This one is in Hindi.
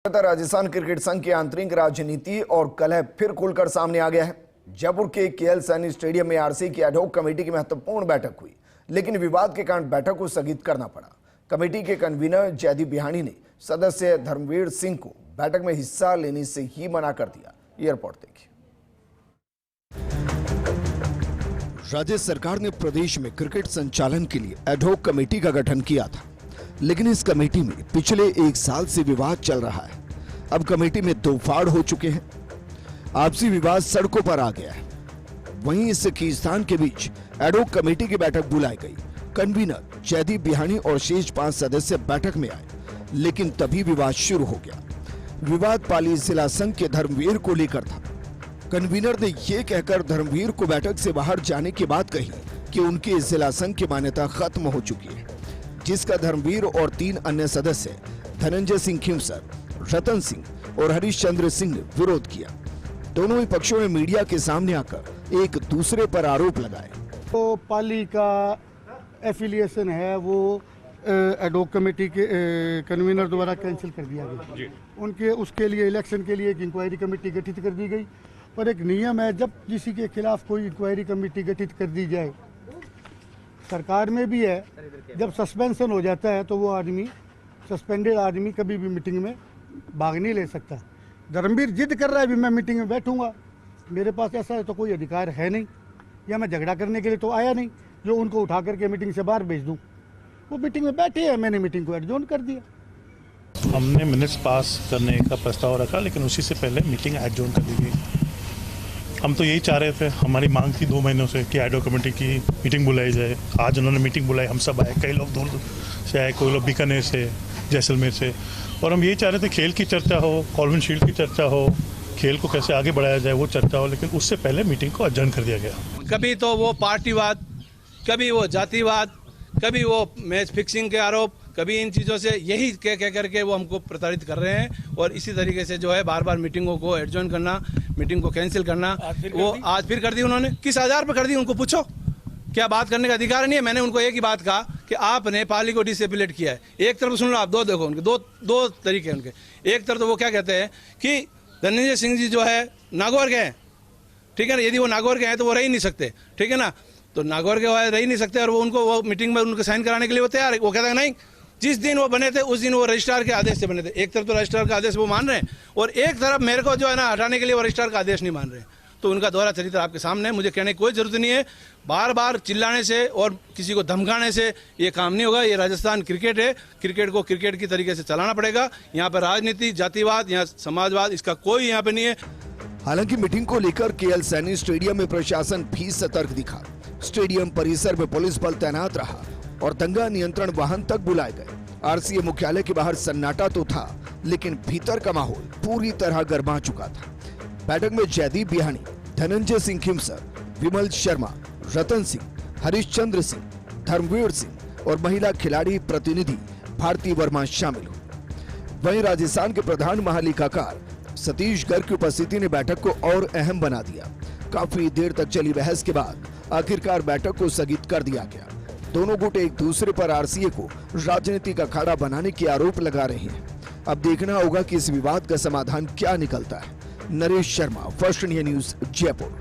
राजस्थान क्रिकेट संघ की आंतरिक राजनीति और कलह फिर खुलकर सामने आ गया है। जयपुर के केएल सैनी स्टेडियम में आरसी की एडहॉक कमेटी की महत्वपूर्ण बैठक हुई, लेकिन विवाद के कारण बैठक को स्थगित करना पड़ा। कमेटी के कन्वीनर जयदीप बिहानी ने सदस्य धर्मवीर सिंह को बैठक में हिस्सा लेने से ही मना कर दिया। ये रिपोर्ट देखिए। राज्य सरकार ने प्रदेश में क्रिकेट संचालन के लिए एडहॉक कमेटी का गठन किया था, लेकिन इस कमेटी में पिछले एक साल से विवाद चल रहा है। अब कमेटी में दो फाड़ हो चुके हैं, आपसी विवाद सड़कों पर आ गया है। वहीं इस खींचतान के बीच एडहॉक कमेटी की बैठक बुलाई गई। कन्वीनर जयदीप बिहानी और शेष 5 सदस्य बैठक में आए, लेकिन तभी विवाद शुरू हो गया। विवाद पाली जिला संघ के धर्मवीर को लेकर था। कन्वीनर ने यह कहकर धर्मवीर को बैठक से बाहर जाने की बात कही कि उनके जिला संघ की मान्यता खत्म हो चुकी है, जिसका धर्मवीर और 3 अन्य सदस्य धनंजय सिंह खिमसर, रतन सिंह और हरीशचंद्र सिंह ने विरोध किया। दोनों ही पक्षों ने मीडिया के सामने आकर एक दूसरे पर आरोप लगाए। तो पाली का एफिलिएशन है वो एडहॉक कमेटी के कन्वीनर द्वारा कैंसिल कर दिया गया। उनके उसके लिए इलेक्शन के लिए एक इंक्वायरी कमेटी गठित कर दी गई, और एक नियम है जब किसी के खिलाफ कोई इंक्वायरी कमेटी गठित कर दी जाए, सरकार में भी है, जब सस्पेंशन हो जाता है तो वो आदमी सस्पेंडेड आदमी कभी भी मीटिंग में भाग नहीं ले सकता। धर्मवीर जिद कर रहा है भी मैं मीटिंग में बैठूंगा, मेरे पास ऐसा है तो कोई अधिकार है नहीं, या मैं झगड़ा करने के लिए तो आया नहीं जो उनको उठा करके मीटिंग से बाहर भेज दूं। वो मीटिंग में बैठे हैं, मैंने मीटिंग को एडजॉर्न कर दिया। हमने मिनट्स पास करने का प्रस्ताव रखा, लेकिन उसी से पहले मीटिंग एडजॉर्न कर दी गई। हम तो यही चाह रहे थे, हमारी मांग थी 2 महीनों से कि एडहॉक कमेटी की मीटिंग बुलाई जाए। आज उन्होंने मीटिंग बुलाई, हम सब आए, कई लोग दूर से आए, कोई लोग बीकानेर से, जैसलमेर से, और हम यही चाह रहे थे खेल की चर्चा हो, कॉल्विन शील्ड की चर्चा हो, खेल को कैसे आगे बढ़ाया जाए वो चर्चा हो, लेकिन उससे पहले मीटिंग को अडजर्न कर दिया गया। कभी तो वो पार्टीवाद, कभी वो जातिवाद, कभी वो मैच फिक्सिंग के आरोप, कभी इन चीज़ों से यही कह करके वो हमको प्रताड़ित कर रहे हैं। और इसी तरीके से जो है बार बार मीटिंगों को एडजर्न करना, मीटिंग को कैंसिल करना, वो आज फिर कर दी उन्होंने। किस आधार पर कर दी उनको पूछो, क्या बात करने का अधिकार नहीं है? मैंने उनको एक ही बात कहा कि आपने पाली को डिसेबिलेट किया है। एक तरफ सुन लो आप, दो देखो उनके दो तरीके उनके। एक तरफ तो वो क्या कहते हैं कि धनंजय सिंह जी जो है नागौर के हैं, ठीक है ना, यदि वो नागौर के हैं तो वो रह ही नहीं सकते, ठीक है ना, तो नागौर के रह ही नहीं सकते, और वो उनको वो मीटिंग में उनको साइन कराने के लिए वो तैयार है। वो कहता है नहीं, जिस दिन वो बने थे उस दिन वो रजिस्ट्रार के आदेश से बने थे। एक तरफ तो रजिस्ट्रार का आदेश वो मान रहे हैं, और एक तरफ मेरे को जो है ना हटाने के लिए वो रजिस्ट्रार का आदेश नहीं मान रहे हैं। तो उनका दोहरा चरित्र आपके सामने है, मुझे कहने की कोई जरूरत नहीं है। बार बार चिल्लाने से और किसी को धमकाने से ये काम नहीं होगा। ये राजस्थान क्रिकेट है, क्रिकेट को क्रिकेट की तरीके से चलाना पड़ेगा। यहाँ पर राजनीति, जातिवाद, यहाँ समाजवाद, इसका कोई यहाँ पे नहीं है। हालांकि मीटिंग को लेकर केएल सैनी स्टेडियम में प्रशासन भी सतर्क दिखा। स्टेडियम परिसर में पुलिस बल तैनात रहा और दंगा नियंत्रण वाहन तक बुलाए गए। आरसीए मुख्यालय के बाहर सन्नाटा तो था, लेकिन भीतर का माहौल पूरी तरह गर्मा चुका था। बैठक में जयदीप बिहानी, धनंजय सिंह खिमसर, विमल शर्मा, रतन सिंह, हरीशचंद्र सिंह, धर्मवीर सिंह और महिला खिलाड़ी प्रतिनिधि भारती वर्मा शामिल हुए। वहीं राजस्थान के प्रधान महालेखाकार सतीश गर्ग की उपस्थिति ने बैठक को और अहम बना दिया। काफी देर तक चली बहस के बाद आखिरकार बैठक को स्थगित कर दिया गया। दोनों गुट एक दूसरे पर आरसीए को राजनीति का अखाड़ा बनाने के आरोप लगा रहे हैं। अब देखना होगा कि इस विवाद का समाधान क्या निकलता है। Naresh Sharma, first India news, Jaipur.